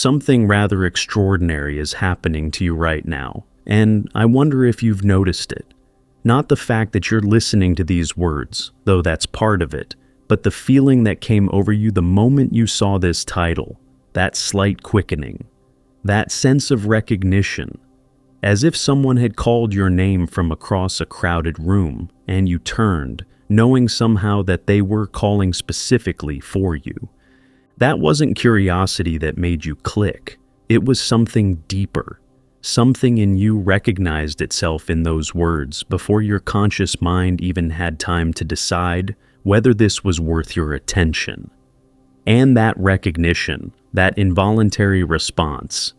Something rather extraordinary is happening to you right now, and I wonder if you've noticed it. Not the fact that you're listening to these words, though that's part of it, but the feeling that came over you the moment you saw this title, that slight quickening, that sense of recognition, as if someone had called your name from across a crowded room, and you turned, knowing somehow that they were calling specifically for you. That wasn't curiosity that made you click. It was something deeper. Something in you recognized itself in those words before your conscious mind even had time to decide whether this was worth your attention. And that recognition, that involuntary response,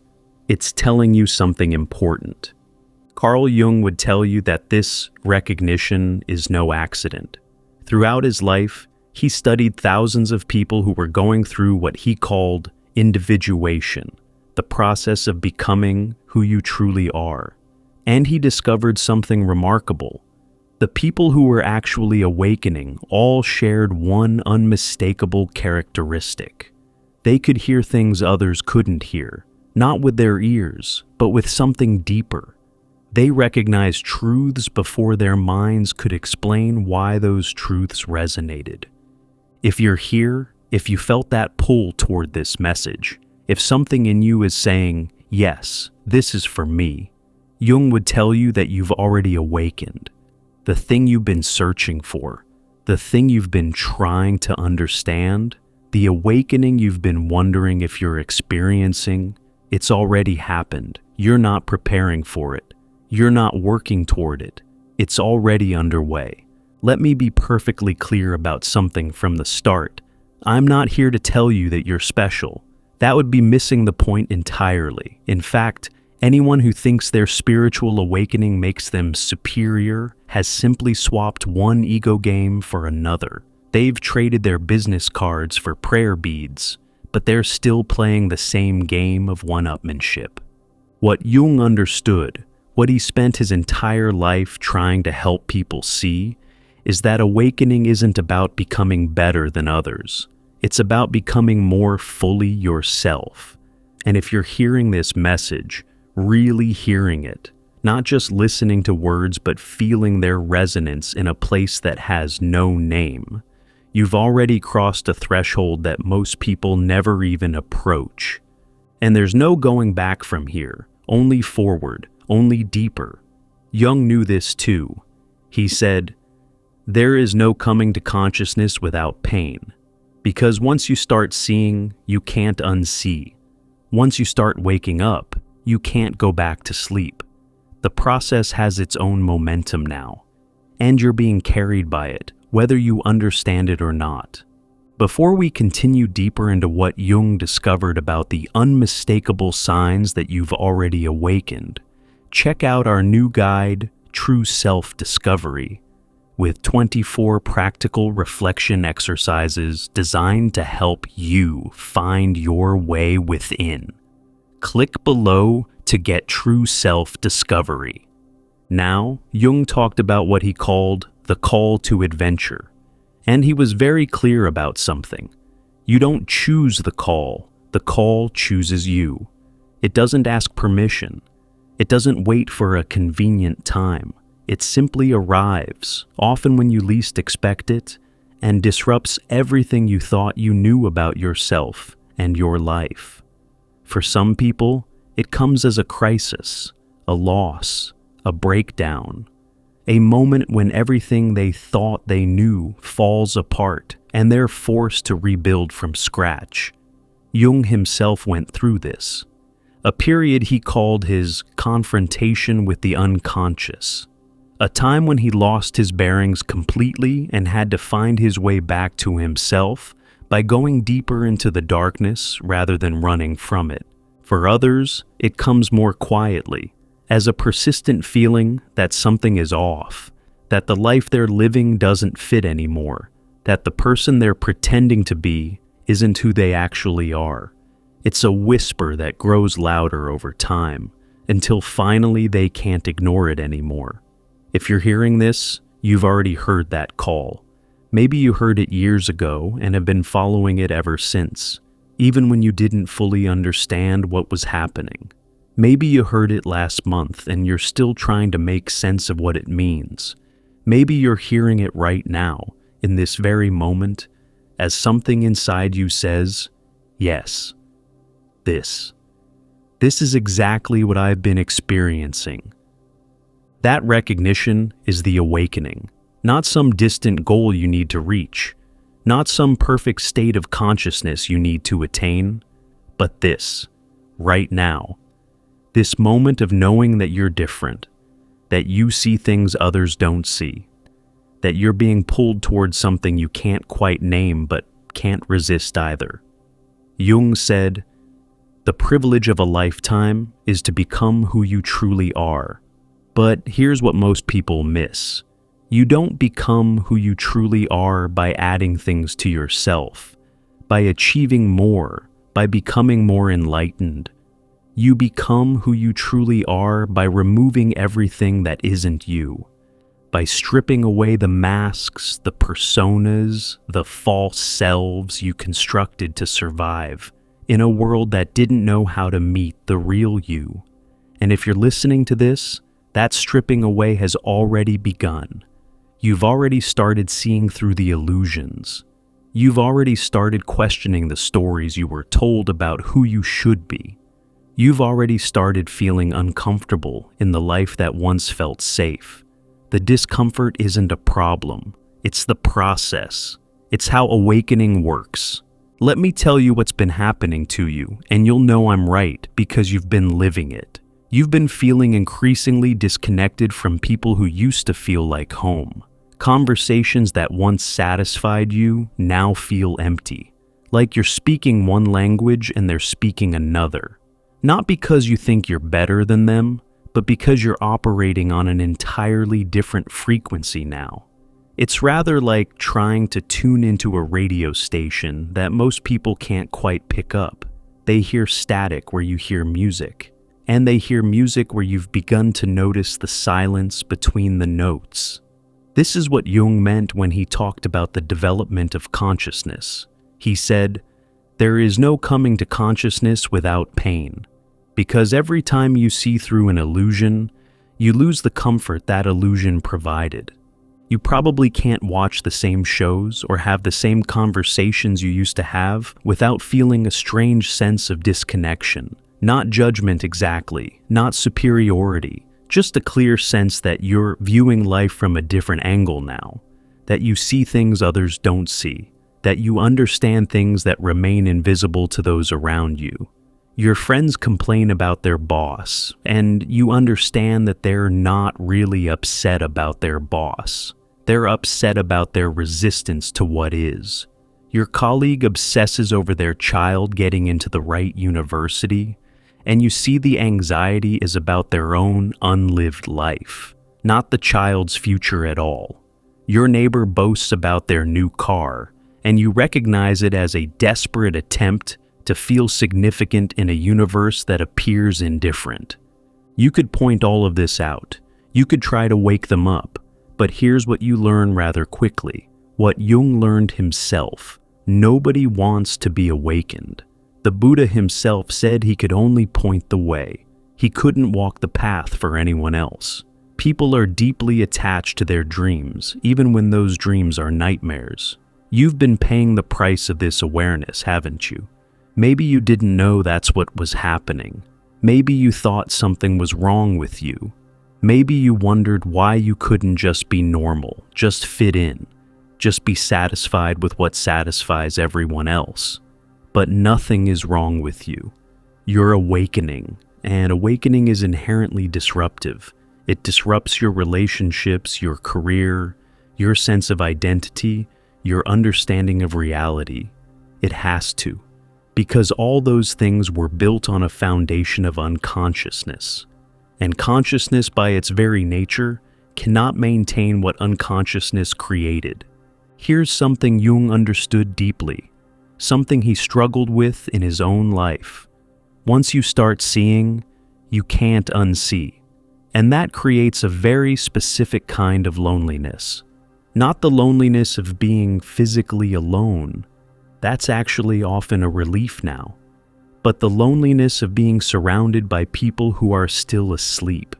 it's telling you something important. Carl Jung would tell you that this recognition is no accident. Throughout his life, he studied thousands of people who were going through what he called individuation, the process of becoming who you truly are. And he discovered something remarkable. The people who were actually awakening all shared one unmistakable characteristic. They could hear things others couldn't hear, not with their ears, but with something deeper. They recognized truths before their minds could explain why those truths resonated. If you're here, if you felt that pull toward this message, if something in you is saying, yes, this is for me, Jung would tell you that you've already awakened. The thing you've been searching for, the thing you've been trying to understand, the awakening you've been wondering if you're experiencing, it's already happened. You're not preparing for it. You're not working toward it. It's already underway. Let me be perfectly clear about something from the start. I'm not here to tell you that you're special. That would be missing the point entirely. In fact, anyone who thinks their spiritual awakening makes them superior has simply swapped one ego game for another. They've traded their business cards for prayer beads, but they're still playing the same game of one-upmanship. What Jung understood, what he spent his entire life trying to help people see, is that awakening isn't about becoming better than others. It's about becoming more fully yourself. And if you're hearing this message, really hearing it, not just listening to words but feeling their resonance in a place that has no name, you've already crossed a threshold that most people never even approach. And there's no going back from here, only forward, only deeper. Jung knew this too. He said, "There is no coming to consciousness without pain, because once you start seeing, you can't unsee. Once you start waking up, you can't go back to sleep. The process has its own momentum now, and you're being carried by it, whether you understand it or not." Before we continue deeper into what Jung discovered about the unmistakable signs that you've already awakened, check out our new guide, True Self-Discovery, with 24 practical reflection exercises designed to help you find your way within. Click below to get True Self-Discovery. Now, Jung talked about what he called the call to adventure, and he was very clear about something. You don't choose the call chooses you. It doesn't ask permission. It doesn't wait for a convenient time. It simply arrives, often when you least expect it, and disrupts everything you thought you knew about yourself and your life. For some people, it comes as a crisis, a loss, a breakdown, a moment when everything they thought they knew falls apart and they're forced to rebuild from scratch. Jung himself went through this, a period he called his confrontation with the unconscious. A time when he lost his bearings completely and had to find his way back to himself by going deeper into the darkness rather than running from it. For others, it comes more quietly, as a persistent feeling that something is off, that the life they're living doesn't fit anymore, that the person they're pretending to be isn't who they actually are. It's a whisper that grows louder over time, until finally they can't ignore it anymore. If you're hearing this, you've already heard that call. Maybe you heard it years ago and have been following it ever since. even when you didn't fully understand what was happening. Maybe you heard it last month and you're still trying to make sense of what it means. Maybe you're hearing it right now, in this very moment, as something inside you says, yes, this. This is exactly what I've been experiencing. That recognition is the awakening, not some distant goal you need to reach, not some perfect state of consciousness you need to attain, but this, right now. This moment of knowing that you're different, that you see things others don't see, that you're being pulled towards something you can't quite name but can't resist either. Jung said, "The privilege of a lifetime is to become who you truly are." But here's what most people miss. You don't become who you truly are by adding things to yourself, by achieving more, by becoming more enlightened. You become who you truly are by removing everything that isn't you, by stripping away the masks, the personas, the false selves you constructed to survive in a world that didn't know how to meet the real you. And if you're listening to this, that stripping away has already begun. You've already started seeing through the illusions. You've already started questioning the stories you were told about who you should be. You've already started feeling uncomfortable in the life that once felt safe. The discomfort isn't a problem. It's the process. It's how awakening works. Let me tell you what's been happening to you, and you'll know I'm right because you've been living it. You've been feeling increasingly disconnected from people who used to feel like home. Conversations that once satisfied you now feel empty. Like you're speaking one language and they're speaking another. Not because you think you're better than them, but because you're operating on an entirely different frequency now. It's rather like trying to tune into a radio station that most people can't quite pick up. They hear static where you hear music, and they hear music where you've begun to notice the silence between the notes. This is what Jung meant when he talked about the development of consciousness. He said, "There is no coming to consciousness without pain. Because every time you see through an illusion, you lose the comfort that illusion provided. You probably can't watch the same shows or have the same conversations you used to have without feeling a strange sense of disconnection. Not judgment exactly, not superiority, just a clear sense that you're viewing life from a different angle now, that you see things others don't see, that you understand things that remain invisible to those around you. Your friends complain about their boss, and you understand that they're not really upset about their boss. They're upset about their resistance to what is. Your colleague obsesses over their child getting into the right university, and you see the anxiety is about their own unlived life, not the child's future at all. Your neighbor boasts about their new car, and you recognize it as a desperate attempt to feel significant in a universe that appears indifferent. You could point all of this out. You could try to wake them up. But here's what you learn rather quickly. What Jung learned himself. Nobody wants to be awakened. The Buddha himself said he could only point the way. He couldn't walk the path for anyone else. People are deeply attached to their dreams, even when those dreams are nightmares. You've been paying the price of this awareness, haven't you? Maybe you didn't know that's what was happening. Maybe you thought something was wrong with you. Maybe you wondered why you couldn't just be normal, just fit in, just be satisfied with what satisfies everyone else. But nothing is wrong with you. You're awakening, and awakening is inherently disruptive. It disrupts your relationships, your career, your sense of identity, your understanding of reality. It has to. Because all those things were built on a foundation of unconsciousness. And consciousness, by its very nature, cannot maintain what unconsciousness created. Here's something Jung understood deeply, something he struggled with in his own life. Once you start seeing, you can't unsee. And that creates a very specific kind of loneliness. Not the loneliness of being physically alone, That's actually often a relief now. But the loneliness of being surrounded by people who are still asleep.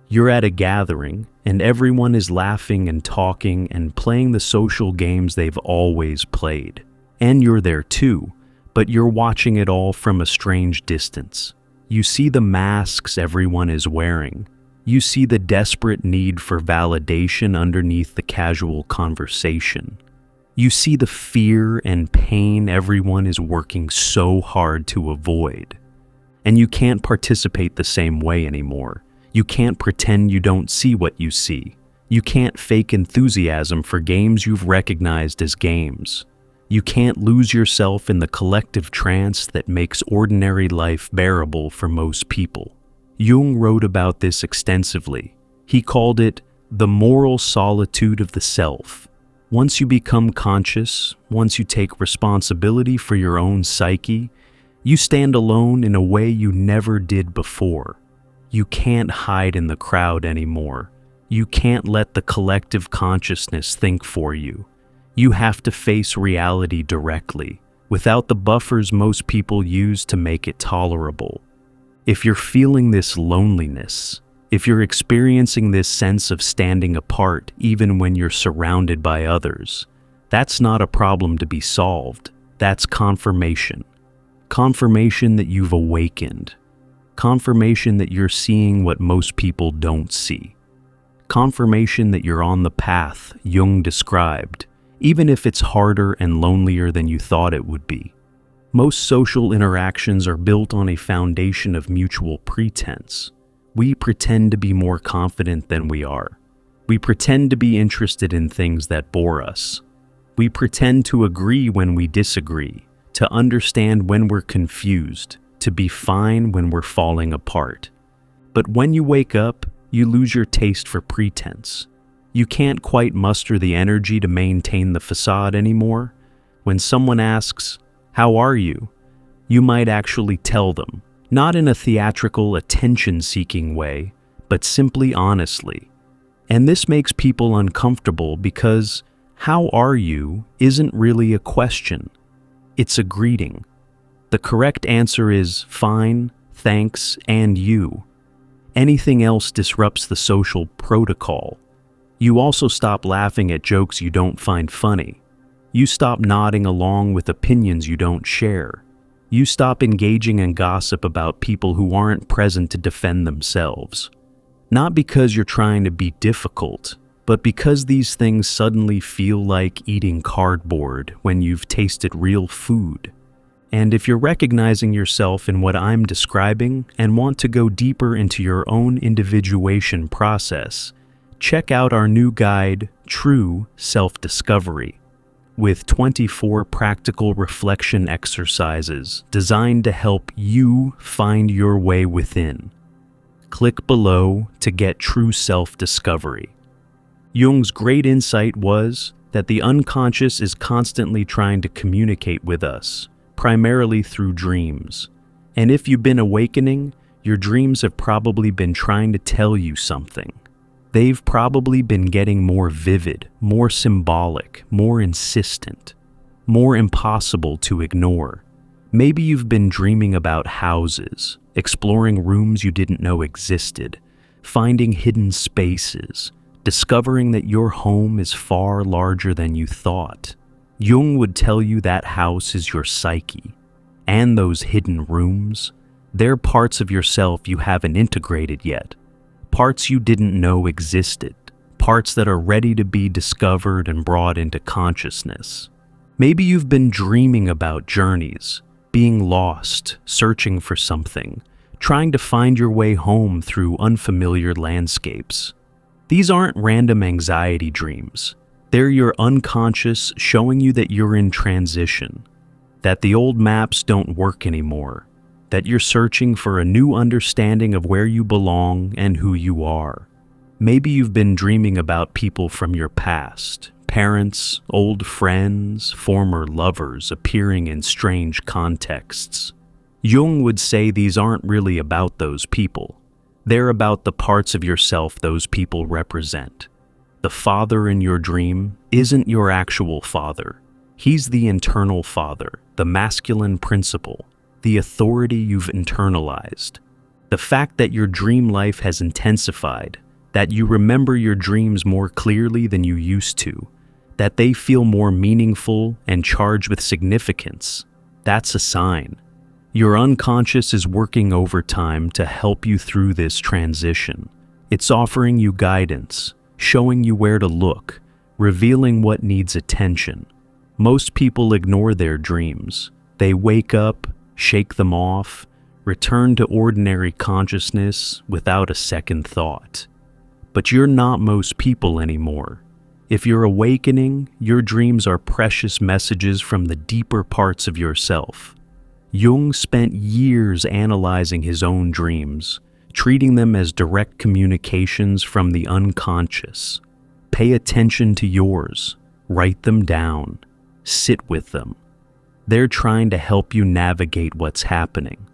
You're at a gathering, and everyone is laughing and talking and playing the social games they've always played. And you're there too, but you're watching it all from a strange distance. You see the masks everyone is wearing. You see the desperate need for validation underneath the casual conversation. You see the fear and pain everyone is working so hard to avoid. And you can't participate the same way anymore. You can't pretend you don't see what you see. You can't fake enthusiasm for games you've recognized as games. You can't lose yourself in the collective trance that makes ordinary life bearable for most people. Jung wrote about this extensively. He called it the moral solitude of the self. Once you become conscious, once you take responsibility for your own psyche, you stand alone in a way you never did before. You can't hide in the crowd anymore. You can't let the collective consciousness think for you. You have to face reality directly, without the buffers most people use to make it tolerable. If you're feeling this loneliness, if you're experiencing this sense of standing apart even when you're surrounded by others, that's not a problem to be solved. That's confirmation. Confirmation that you've awakened. Confirmation that you're seeing what most people don't see. Confirmation that you're on the path Jung described, even if it's harder and lonelier than you thought it would be. Most social interactions are built on a foundation of mutual pretense. We pretend to be more confident than we are. We pretend to be interested in things that bore us. We pretend to agree when we disagree, to understand when we're confused, to be fine when we're falling apart. But when you wake up, you lose your taste for pretense. You can't quite muster the energy to maintain the facade anymore. When someone asks, "How are you?" you might actually tell them, not in a theatrical, attention-seeking way, but simply honestly. And this makes people uncomfortable because "how are you" isn't really a question. It's a greeting. The correct answer is fine, thanks, and you. Anything else disrupts the social protocol. You also stop laughing at jokes you don't find funny. You stop nodding along with opinions you don't share. You stop engaging in gossip about people who aren't present to defend themselves. Not because you're trying to be difficult, but because these things suddenly feel like eating cardboard when you've tasted real food. And if you're recognizing yourself in what I'm describing and want to go deeper into your own individuation process, check out our new guide, True Self-Discovery, with 24 practical reflection exercises designed to help you find your way within. Click below to get true self-discovery. Jung's great insight was that the unconscious is constantly trying to communicate with us, primarily through dreams. And if you've been awakening, your dreams have probably been trying to tell you something. They've probably been getting more vivid, more symbolic, more insistent, more impossible to ignore. Maybe you've been dreaming about houses, exploring rooms you didn't know existed, finding hidden spaces, discovering that your home is far larger than you thought. Jung would tell you that house is your psyche, and those hidden rooms, they're parts of yourself you haven't integrated yet, parts you didn't know existed, parts that are ready to be discovered and brought into consciousness. Maybe you've been dreaming about journeys, being lost, searching for something, trying to find your way home through unfamiliar landscapes. These aren't random anxiety dreams. They're your unconscious showing you that you're in transition, that the old maps don't work anymore, that you're searching for a new understanding of where you belong and who you are. Maybe you've been dreaming about people from your past, parents, old friends, former lovers appearing in strange contexts. Jung would say these aren't really about those people. They're about the parts of yourself those people represent. The father in your dream isn't your actual father. He's the internal father, the masculine principle, the authority you've internalized. The fact that your dream life has intensified, that you remember your dreams more clearly than you used to, that they feel more meaningful and charged with significance, that's a sign. Your unconscious is working overtime to help you through this transition. It's offering you guidance, showing you where to look, revealing what needs attention. Most people ignore their dreams. They wake up, shake them off, return to ordinary consciousness without a second thought. But you're not most people anymore. If you're awakening, your dreams are precious messages from the deeper parts of yourself. Jung spent years analyzing his own dreams, treating them as direct communications from the unconscious. Pay attention to yours. Write them down. Sit with them. They're trying to help you navigate what's happening.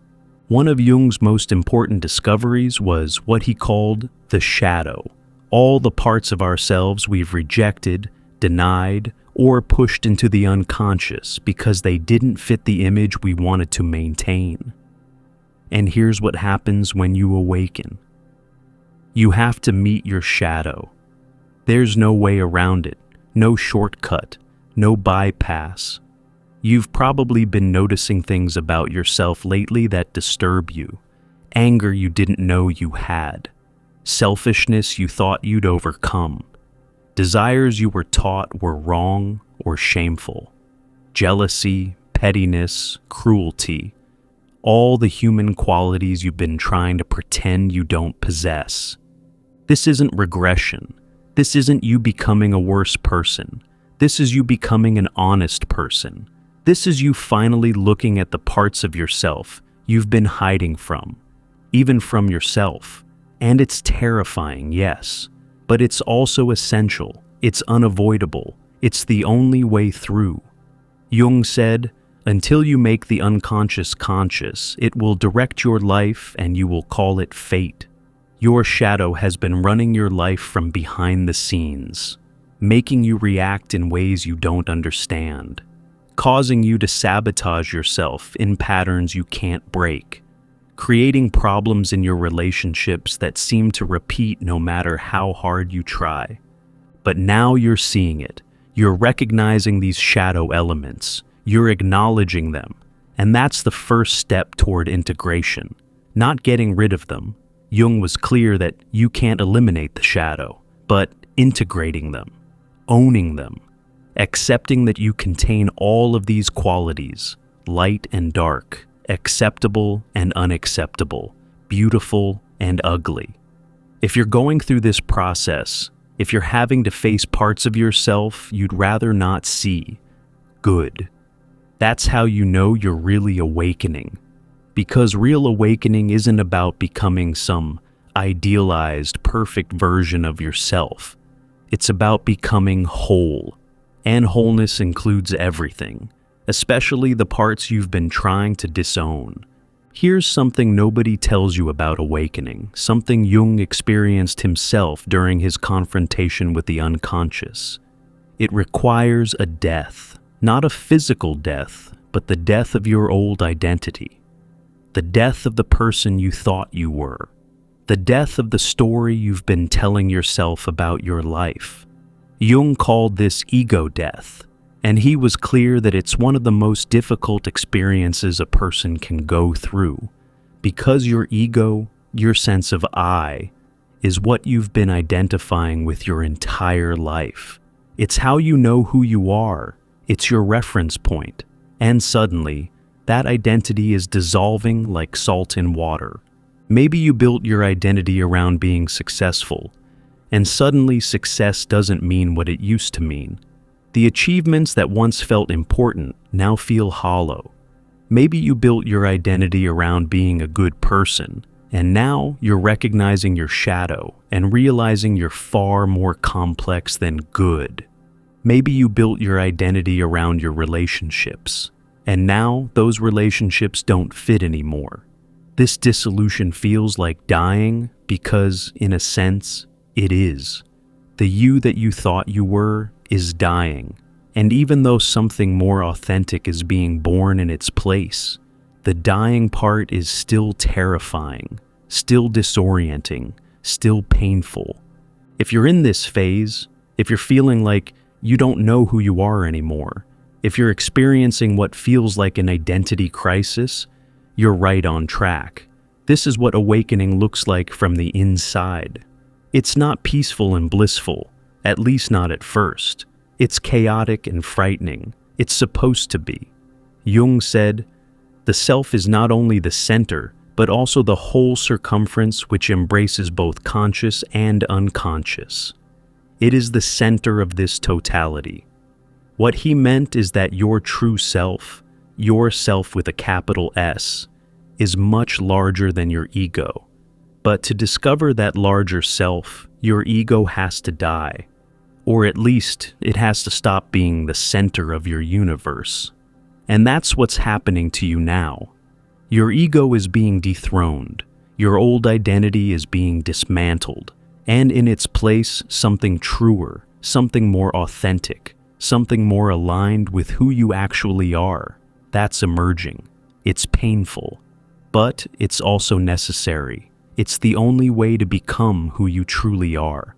One of Jung's most important discoveries was what he called the shadow. All the parts of ourselves we've rejected, denied, or pushed into the unconscious because they didn't fit the image we wanted to maintain. And here's what happens when you awaken. You have to meet your shadow. There's no way around it, no shortcut, no bypass. You've probably been noticing things about yourself lately that disturb you, anger you didn't know you had, selfishness you thought you'd overcome, desires you were taught were wrong or shameful, jealousy, pettiness, cruelty, all the human qualities you've been trying to pretend you don't possess. This isn't regression. This isn't you becoming a worse person. This is you becoming an honest person. This is you finally looking at the parts of yourself you've been hiding from, even from yourself. And it's terrifying, yes, but it's also essential. It's unavoidable. It's the only way through. Jung said, until you make the unconscious conscious, it will direct your life and you will call it fate. Your shadow has been running your life from behind the scenes, making you react in ways you don't understand, causing you to sabotage yourself in patterns you can't break, creating problems in your relationships that seem to repeat no matter how hard you try. But now you're seeing it. You're recognizing these shadow elements. You're acknowledging them. And that's the first step toward integration, not getting rid of them. Jung was clear that you can't eliminate the shadow, but integrating them, owning them, accepting that you contain all of these qualities, light and dark, acceptable and unacceptable, beautiful and ugly. If you're going through this process, if you're having to face parts of yourself you'd rather not see, good. That's how you know you're really awakening. Because real awakening isn't about becoming some idealized, perfect version of yourself. It's about becoming whole. And wholeness includes everything, especially the parts you've been trying to disown. Here's something nobody tells you about awakening, something Jung experienced himself during his confrontation with the unconscious. It requires a death, not a physical death, but the death of your old identity. The death of the person you thought you were. The death of the story you've been telling yourself about your life. Jung called this ego death, and he was clear that it's one of the most difficult experiences a person can go through, because your ego, your sense of I, is what you've been identifying with your entire life. It's how you know who you are. It's your reference point. And suddenly, that identity is dissolving like salt in water. Maybe you built your identity around being successful, and suddenly success doesn't mean what it used to mean. The achievements that once felt important now feel hollow. Maybe you built your identity around being a good person, and now you're recognizing your shadow and realizing you're far more complex than good. Maybe you built your identity around your relationships, and now those relationships don't fit anymore. This dissolution feels like dying because, in a sense, it is. The you that you thought you were is dying, And even though something more authentic is being born in its place, the dying part is still terrifying, still disorienting, still painful. If you're in this phase, if you're feeling like you don't know who you are anymore, if you're experiencing what feels like an identity crisis, you're right on track. This is what awakening looks like from the inside. It's not peaceful and blissful, at least not at first. It's chaotic and frightening. It's supposed to be. Jung said, "The self is not only the center, but also the whole circumference which embraces both conscious and unconscious. It is the center of this totality." What he meant is that your true self, your self with a capital S, is much larger than your ego. But to discover that larger self, your ego has to die. Or at least, it has to stop being the center of your universe. And that's what's happening to you now. Your ego is being dethroned. Your old identity is being dismantled. And in its place, something truer, something more authentic, something more aligned with who you actually are. That's emerging. It's painful. But it's also necessary. It's the only way to become who you truly are.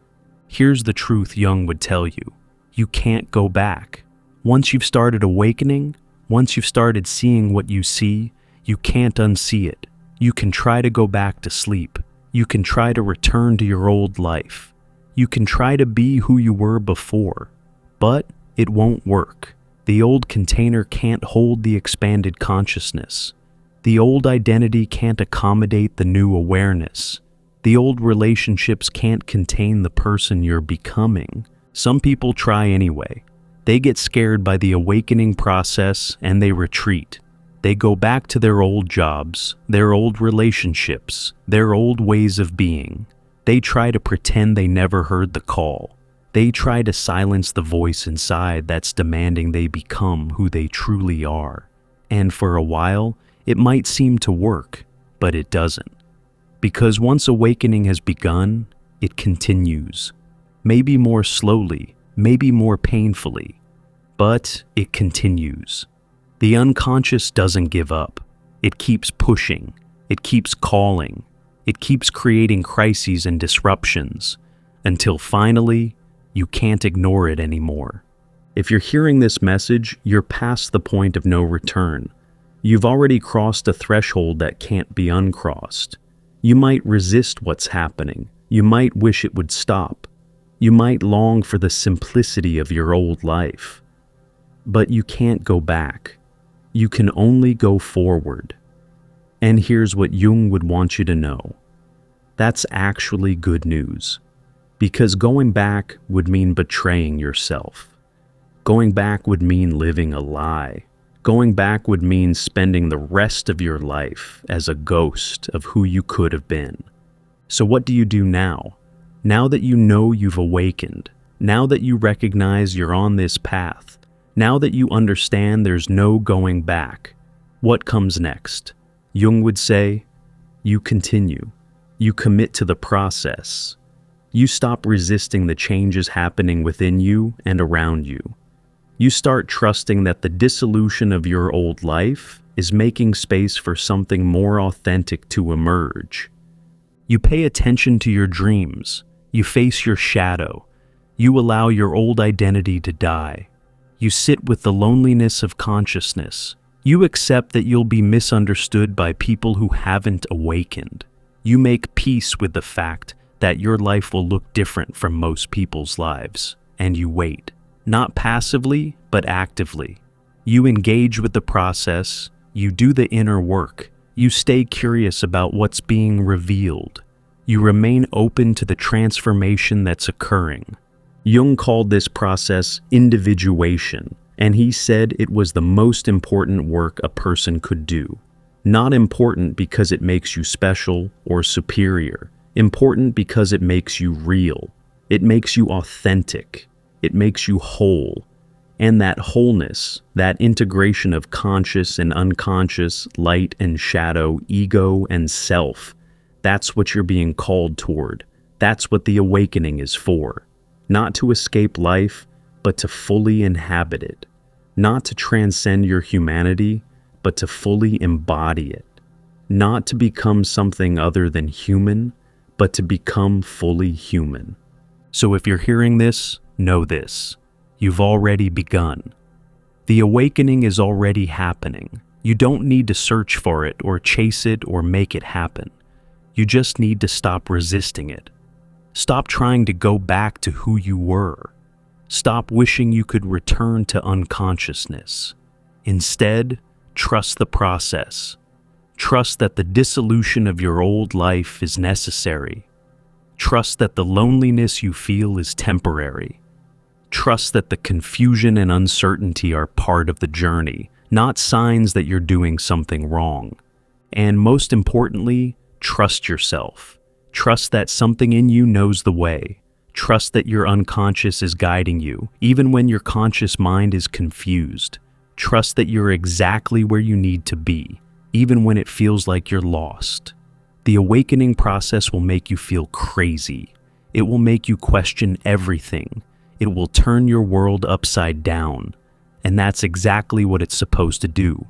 Here's the truth Jung would tell you. You can't go back. Once you've started awakening, once you've started seeing what you see, you can't unsee it. You can try to go back to sleep. You can try to return to your old life. You can try to be who you were before. But it won't work. The old container can't hold the expanded consciousness. The old identity can't accommodate the new awareness. The old relationships can't contain the person you're becoming. Some people try anyway. They get scared by the awakening process and they retreat. They go back to their old jobs, their old relationships, their old ways of being. They try to pretend they never heard the call. They try to silence the voice inside that's demanding they become who they truly are. And for a while, it might seem to work, but it doesn't. Because once awakening has begun, it continues. Maybe more slowly, maybe more painfully, but it continues. The unconscious doesn't give up. It keeps pushing. It keeps calling. It keeps creating crises and disruptions until finally, you can't ignore it anymore. If you're hearing this message, you're past the point of no return. You've already crossed a threshold that can't be uncrossed. You might resist what's happening. You might wish it would stop. You might long for the simplicity of your old life. But you can't go back. You can only go forward. And here's what Jung would want you to know. That's actually good news. Because going back would mean betraying yourself. Going back would mean living a lie. Going back would mean spending the rest of your life as a ghost of who you could have been. So what do you do now? Now that you know you've awakened, now that you recognize you're on this path, now that you understand there's no going back, what comes next? Jung would say, you continue. You commit to the process. You stop resisting the changes happening within you and around you. You start trusting that the dissolution of your old life is making space for something more authentic to emerge. You pay attention to your dreams. You face your shadow. You allow your old identity to die. You sit with the loneliness of consciousness. You accept that you'll be misunderstood by people who haven't awakened. You make peace with the fact that your life will look different from most people's lives, and you wait. Not passively, but actively. You engage with the process, you do the inner work, you stay curious about what's being revealed. You remain open to the transformation that's occurring. Jung called this process individuation, and he said it was the most important work a person could do. Not important because it makes you special or superior, important because it makes you real. It makes you authentic. It makes you whole. And that wholeness, that integration of conscious and unconscious, light and shadow, ego and self, that's what you're being called toward. That's what the awakening is for. Not to escape life, but to fully inhabit it. Not to transcend your humanity, but to fully embody it. Not to become something other than human, but to become fully human. So if you're hearing this, know this. You've already begun. The awakening is already happening. You don't need to search for it or chase it or make it happen. You just need to stop resisting it. Stop trying to go back to who you were. Stop wishing you could return to unconsciousness. Instead, trust the process. Trust that the dissolution of your old life is necessary. Trust that the loneliness you feel is temporary. Trust that the confusion and uncertainty are part of the journey, not signs that you're doing something wrong. And most importantly, trust yourself. Trust that something in you knows the way. Trust that your unconscious is guiding you, even when your conscious mind is confused. Trust that you're exactly where you need to be, even when it feels like you're lost. The awakening process will make you feel crazy. It will make you question everything. It will turn your world upside down. And that's exactly what it's supposed to do.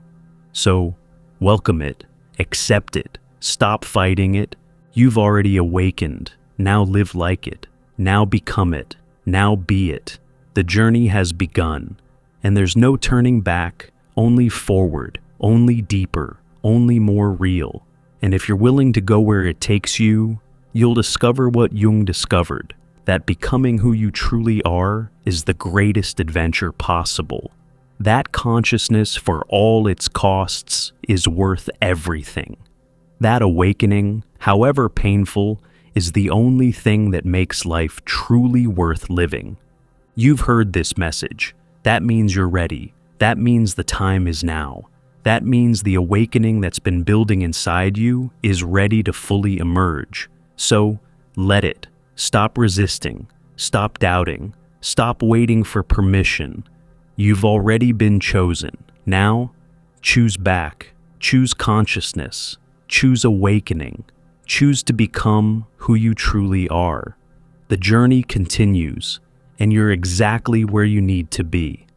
So, welcome it. Accept it. Stop fighting it. You've already awakened. Now live like it. Now become it. Now be it. The journey has begun. And there's no turning back, only forward, only deeper, only more real. And if you're willing to go where it takes you, you'll discover what Jung discovered, that becoming who you truly are is the greatest adventure possible. That consciousness, for all its costs, is worth everything. That awakening, however painful, is the only thing that makes life truly worth living. You've heard this message. That means you're ready. That means the time is now. That means the awakening that's been building inside you is ready to fully emerge. So, let it. Stop resisting. Stop doubting. Stop waiting for permission. You've already been chosen. Now, choose back. Choose consciousness. Choose awakening. Choose to become who you truly are. The journey continues, and you're exactly where you need to be.